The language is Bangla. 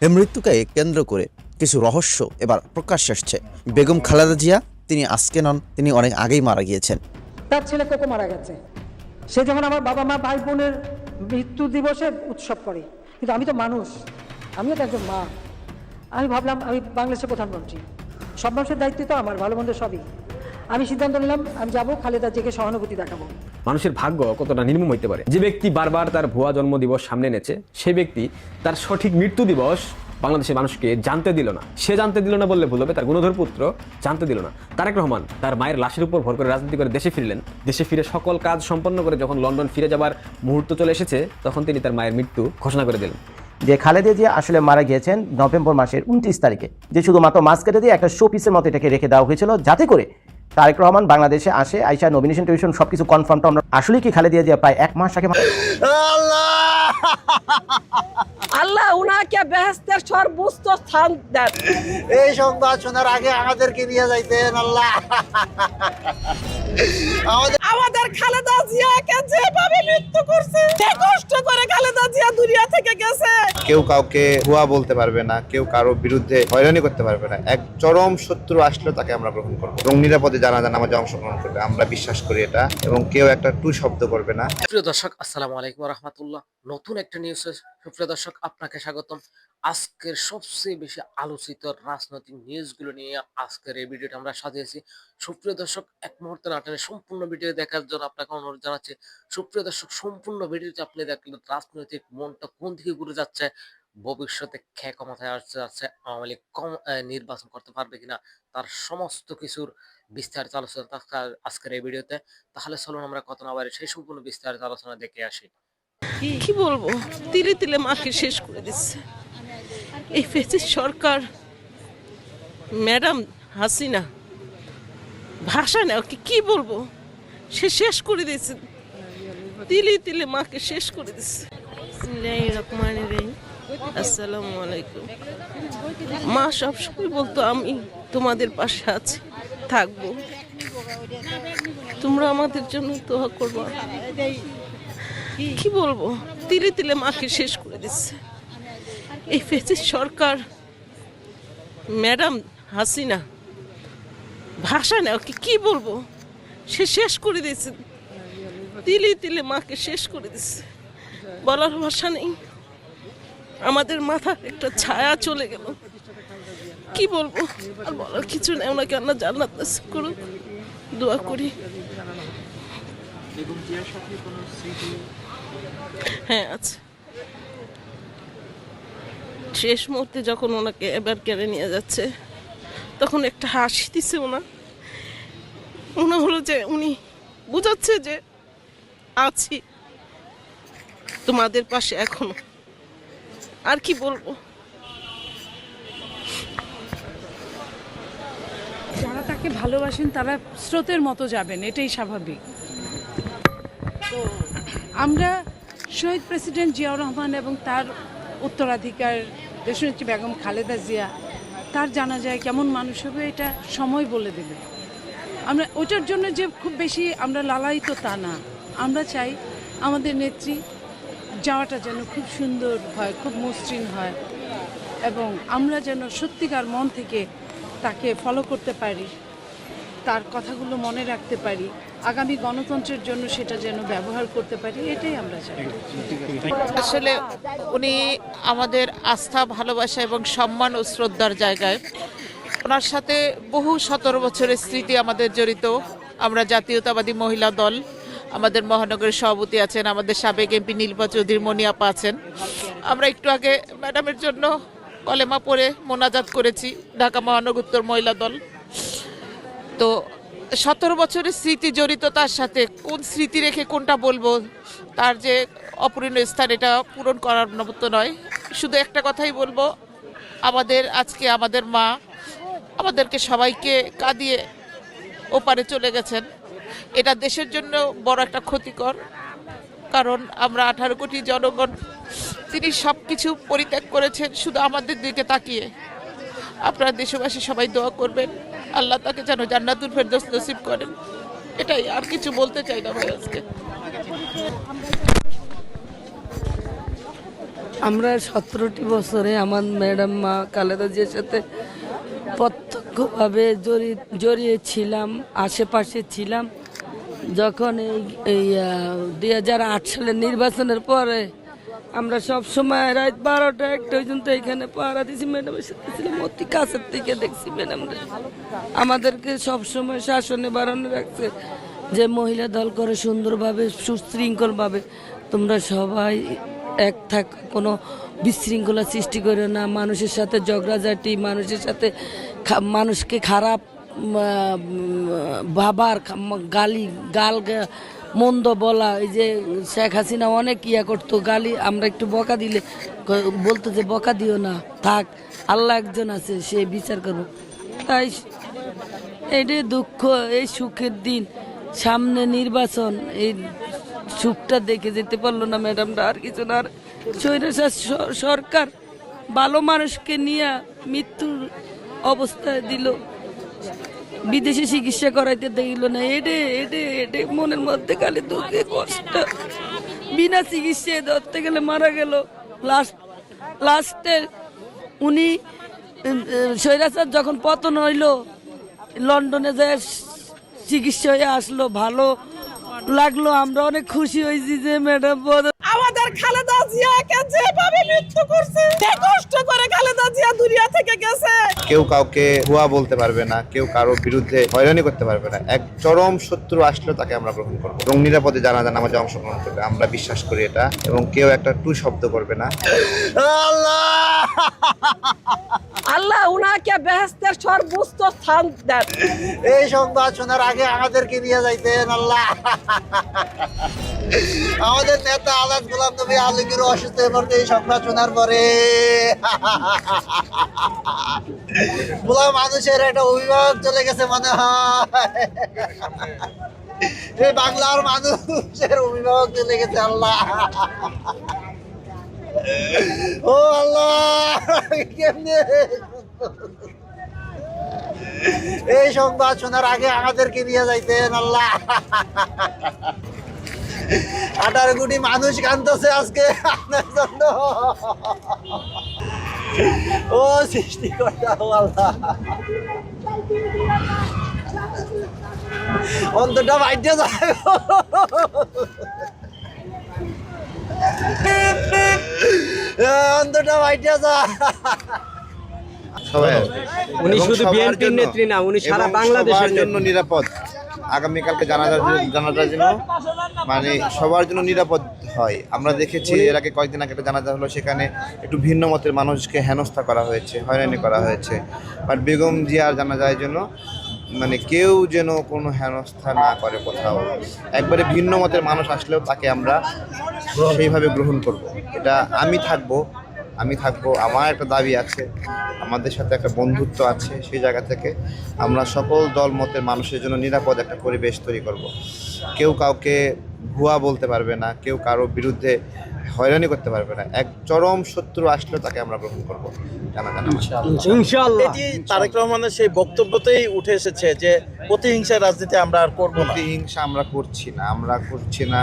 এই মৃত্যুকে কেন্দ্র করে কিছু রহস্য এবার প্রকাশ্যে আসছে। বেগম খালেদা জিয়া তিনি আজকে নন, তিনি অনেক আগেই মারা গিয়েছেন। তার ছেলে কোকো মারা গেছে, সে যেমন আমার বাবা মা ভাই বোনের মৃত্যু দিবসে উৎসব করে, কিন্তু আমি তো মানুষ, আমিও তো একজন মা। আমি ভাবলাম আমি বাংলাদেশের প্রধানমন্ত্রী, সব মানুষের দায়িত্ব তো আমার, ভালো মন্দ সবই। আমি সিদ্ধান্ত নিলাম আমি যাবো, খালেদা জিয়াকে সহানুভূতি দেখাবো। মানুষের ভাগ্য কতটা নির্মম হইতে পারে। যে ব্যক্তি বারবার তার ভুয়া জন্মদিবস সামনে এনেছে, সেই ব্যক্তি তার সঠিক মৃত্যু দিবস বাংলাদেশের মানুষকে জানতে দিল না। সে জানতে দিল না বললে ভুল হবে, তার গুণধর পুত্র জানতে দিল না। তারেক রহমান তার মায়ের লাশের উপর ভর করে রাজনীতি করে দেশে ফিরলেন। দেশে ফিরে সকল কাজ সম্পন্ন করে যখন লন্ডন ফিরে যাবার মুহূর্ত চলে এসেছে, তখন তিনি তার মায়ের মৃত্যু ঘোষণা করে দিলেন। যে খালেদা জিয়া আসলে মারা গিয়েছেন নভেম্বর মাসের 29 তারিখে, যে শুধুমাত্র মাস্ক কেটে দিয়ে একটা শো পিসের মতো এটাকে রেখে দেওয়া হয়েছিল, যাতে করে তারেক রহমান বাংলাদেশে আসে, আইসা নমিনেশন টেলিভিশন সবকিছু কনফার্ম। আমরা আসলে কি খালেদা জিয়া প্রায় 1 মাস আগে আল্লাহ উনাকে বেহেশতের সর্বোচ্চ স্থান দেন। এই সংবাদ শোনার আগে আমাদেরকে নিয়ে যাইতেন আল্লাহ। আমাদের খালেদা জিয়াকে যেভাবে মৃত্যু করছে, যে কষ্ট করে খালেদা জিয়া দুনিয়া থেকে গেছে। কেউ কাউকে ভুয়া বলতে পারবে না, কেউ কারো বিরুদ্ধে হয়রানি করতে পারবে না। এক চরম শত্রু আসলে তাকে আমরা গ্রহণ করবো এবং নিরাপদে নামাজে অংশগ্রহণ করবে, আমরা বিশ্বাস করি এটা। এবং কেউ একটা টু শব্দ করবে না। প্রিয় দর্শক, আসসালামু আলাইকুম ওয়া রাহমাতুল্লাহ। নতুন একটা নিউজ, সুপ্রিয় দর্শক আপনাকে স্বাগতম। আজকের সবচেয়ে বেশি আলোচিত রাজনৈতিক নিউজগুলো নিয়ে আজকের এই ভিডিওটা আমরা সাজিয়েছি। সুপ্রিয় দর্শক, এক মুহূর্তে না টেনে সম্পূর্ণ ভিডিও দেখার জন্য আপনাকে অনুরোধ জানাচ্ছি। সুপ্রিয় দর্শক, সম্পূর্ণ ভিডিওটি আপনি দেখলে রাজনৈতিক মনটা কোন দিকে ঘুরে যাচ্ছে, ভবিষ্যতে কে ক্ষমতায় আসতে যাচ্ছে, আওয়ামী লীগ নির্বাচন করতে পারবে কিনা, তার সমস্ত কিছুর বিস্তারিত আলোচনা আজকের এই ভিডিওতে। তাহলে চলুন আমরা কত না বাড়ি সেই সম্পূর্ণ বিস্তারিত আলোচনা দেখে আসি। কি বলবো, তিলে তিলে মাকে শেষ করে দিচ্ছে এই ফ্যাসিস্ট সরকার। ম্যাডাম হাসিনা, ভাষা নেই, কি বলবো, সে শেষ করে দিয়েছে, তিলে তিলে মাকে শেষ করে দিচ্ছে। বিসমিল্লাহির রহমানির রহিম। আসসালামু আলাইকুম। মা সবসময় বলতো আমি তোমাদের পাশে আছি, থাকবো, তোমরা আমাদের জন্য দোয়া করবা। কি বলবো, তিলে তিলে মাকে শেষ করে দিচ্ছে এই ফ্যাসিস্ট সরকার। ম্যাডাম হাসিনা, ভাষা নেই, কি বলবো, সে শেষ করে দিয়েছে, তিলে তিলে মাকে শেষ করে দিচ্ছে, বলার ভাষা নেই। আমাদের মাথা একটা ছায়া চলে গেল, কি বলবো, আর বলার কিছু নেই। ওনাকে আল্লাহ জান্নাত নসিব করুক, দোয়া করি। হ্যাঁ আছে, শেষ মুহূর্তে যখন ওনাকে এবার কেড়ে নিয়ে যাচ্ছে, তখন একটা হাসি দিছে ওনা। মনে হলো যে উনি বুঝাচ্ছে যে আছি তোমাদের পাশে এখনো। আর কি বলবো, যারা তাকে ভালোবাসেন তারা স্রোতের মতো যাবেন, এটাই স্বাভাবিক। তো আমরা শহীদ প্রেসিডেন্ট জিয়াউর রহমান এবং তার উত্তরাধিকার দেশনেত্রী বেগম খালেদা জিয়া, তার জানা যায় কেমন মানুষ হবে এটা সময় বলে দেবে। আমরা ওইটার জন্য যে খুব বেশি আমরা লালায়িত তা না, আমরা চাই আমাদের নেত্রী যাওয়াটা যেন খুব সুন্দর হয়, খুব মসৃণ হয়, এবং আমরা যেন সত্যিকার মন থেকে তাকে ফলো করতে পারি, তার কথাগুলো মনে রাখতে পারি, আগামী গণতন্ত্রের জন্য সেটা যেন ব্যবহার করতে পারি, এটাই আমরা চাই। আসলে উনি আমাদের আস্থা, ভালোবাসা এবং সম্মান ও শ্রদ্ধার জায়গায়। ওনার সাথে বহু 17 বছরের স্মৃতি আমাদের জড়িত। আমরা জাতীয়তাবাদী মহিলা দল, আমাদের মহানগরের সভাপতি আছেন, আমাদের সাবেক এমপি নীলপা চৌধুরী, মনি আপা আছেন। আমরা একটু আগে ম্যাডামের জন্য কলেমা পড়ে মোনাজাত করেছি, ঢাকা মহানগর উত্তর মহিলা দল। তো 17 বছরের স্মৃতি জড়িত তার সাথে, কোন স্মৃতি রেখে কোনটা বলবো, তার যে অপূরণীয় স্থান, এটা পূরণ করার মতো নয়। শুধু একটা কথাই বলবো, আমাদের আজকে আমাদের মা আমাদেরকে সবাইকে কাঁদিয়ে ওপারে চলে গেছেন। এটা দেশের জন্য বড় একটা ক্ষতিকর, কারণ আমরা 18 কোটি জনগণ, তিনি সব কিছু পরিত্যাগ করেছেন শুধু আমাদের দিকে তাকিয়ে। আপনারা দেশবাসী সবাই দোয়া করবেন, আল্লাহ তাকে যেন জান্নাতুল ফেরদৌস নসিব করেন। এটাই, আর কিছু বলতে চাই না ভাই আজকে। আমরা 17টি বছরে আমার ম্যাডাম মা খালেদা জিয়ার সাথে প্রত্যক্ষভাবে জড়িয়ে ছিলাম, আশেপাশে ছিলাম। যখন এই 2008 সালের নির্বাচনের পরে আমরা সব সময় রাত 12টা 1টা পর্যন্ত এখানে পাহারা দিয়েছি। ম্যাডামের সাথে ছিলাম, অতি কাছের থেকে দেখছি ম্যাডামরা আমাদেরকে সব সময় শাসনে বাড়ানো রাখছে যে মহিলা দল করে সুন্দরভাবে সুশৃঙ্খলভাবে তোমরা সবাই এক থাক, কোনো বিশৃঙ্খলা সৃষ্টি করে না, মানুষের সাথে ঝগড়াঝাটি, মানুষের সাথে মানুষকে খারাপ ভাবার মন্দ বলা। এই যে শেখ হাসিনা অনেক ইয়া করতো, গালি আমরা একটু বকা দিলে বলতো যে বকা দিও না, থাক, আল্লাহ একজন আছে, সে বিচার করবো। তাই এটাই দুঃখ, এই সুখের দিন, সামনে নির্বাচন, এই সুখটা দেখে যেতে পারলো না ম্যাডামরা। আর কিছু না, আর স্বৈরাচার সরকার ভালো মানুষকে নিয়ে মৃত্যুর অবস্থায় দিল, বিদেশে চিকিৎসা করাইতে দিল না। এটে মনের মধ্যে খালি দুঃখে কষ্ট, বিনা চিকিৎসায় ধরতে গেলে মারা গেল। লাস্টে উনি স্বৈরাচার যখন পতন হইল, লন্ডনে যায় চিকিৎসা হয়ে আসলো, ভালো লাগলো, আমরা অনেক খুশি হয়েছি যে ম্যাডাম আমাদের খালেদা জিয়াকে যেভাবে মৃত্যু করছে, যে কষ্ট করে খালেদা জিয়া দুনিয়া থেকে গেছে, কেউ কাউকে ভুয়া বলতে পারবে না, কেউ কারো বিরুদ্ধে হয়রানি করতে পারবে না। এক চরম শত্রু আসলেও তাকে আমরা গ্রহণ করবো এবং নিরাপদে জানাজা নামাজে অংশগ্রহণ করবে, আমরা বিশ্বাস করি এটা। এবং কেউ একটা টু শব্দ করবে না। আল্লাহ উনাকে বেহেশতের সর্বোচ্চ স্থান দেন। এই সংবাদ শোনার আগে আমাদেরকে নিয়ে যাইতেন আল্লাহ। আমাদের নেতা আজাদ গোলাম নবী আলমগীর অসুস্থ হয়ে পড়তে এই সংবাদ শোনার পরে পুরো মানুষের একটা অভিভাবক চলে গেছে মনে হয়। এই বাংলার মানুষের অভিভাবক চলে গেছে আল্লাহ। ও আল্লাহ, কেমনে এই সংবাদ শোনার আগে আমাদেরকে নিয়ে যাইতেন আল্লাহ। 18 কোটি মানুষ কাঁদতেছে আজকে আপনার জন্য। ও সৃষ্টিকর্তা, ও আল্লাহ, অন্তটা বাইরে যায়, অন্তটা বাইরে যায়। সবাই আসবে। উনি এবং শুধু সবার বিএনপির জন্য নেত্রী না, উনি সারা এবং বাংলাদেশের সবার জন্য নিরাপদ। আগামীকালকে জানাজার জন্য মানে সবার জন্য নিরাপদ হয়। আমরা দেখেছি এর আগে কয়েকদিন আগে একটা জানাজা হলো, সেখানে একটু ভিন্ন মতের মানুষকে হেনস্থা করা হয়েছে, হয়রানি করা হয়েছে। বাট বেগম জিয়ার জানাজার জন্য মানে কেউ যেন কোনো হেনস্থা না করে কোথাও। একবারে ভিন্ন মতের মানুষ আসলেও তাকে আমরা সেইভাবে গ্রহণ করব। এটা আমি থাকবো, আমার একটা দাবি আছে, আমাদের সাথে একটা বন্ধুত্ব আছে। সেই জায়গা থেকে আমরা সকল দল মতের মানুষের জন্য নিরাপদ একটা পরিবেশ তৈরি করব। কেউ কাউকে ভুয়া বলতে পারবে না, কেউ কারো বিরুদ্ধে হয়রানি করতে পারবে না। এক চরম শত্রু আসলেও তাকে আমরা গ্রহণ করবো। ইনশাআল্লাহ। এটি তারেক রহমানের সেই বক্তব্যতেই উঠে এসেছে যে প্রতিহিংসার রাজনীতি আমরা আর করবো না। প্রতিহিংসা আমরা করছি না।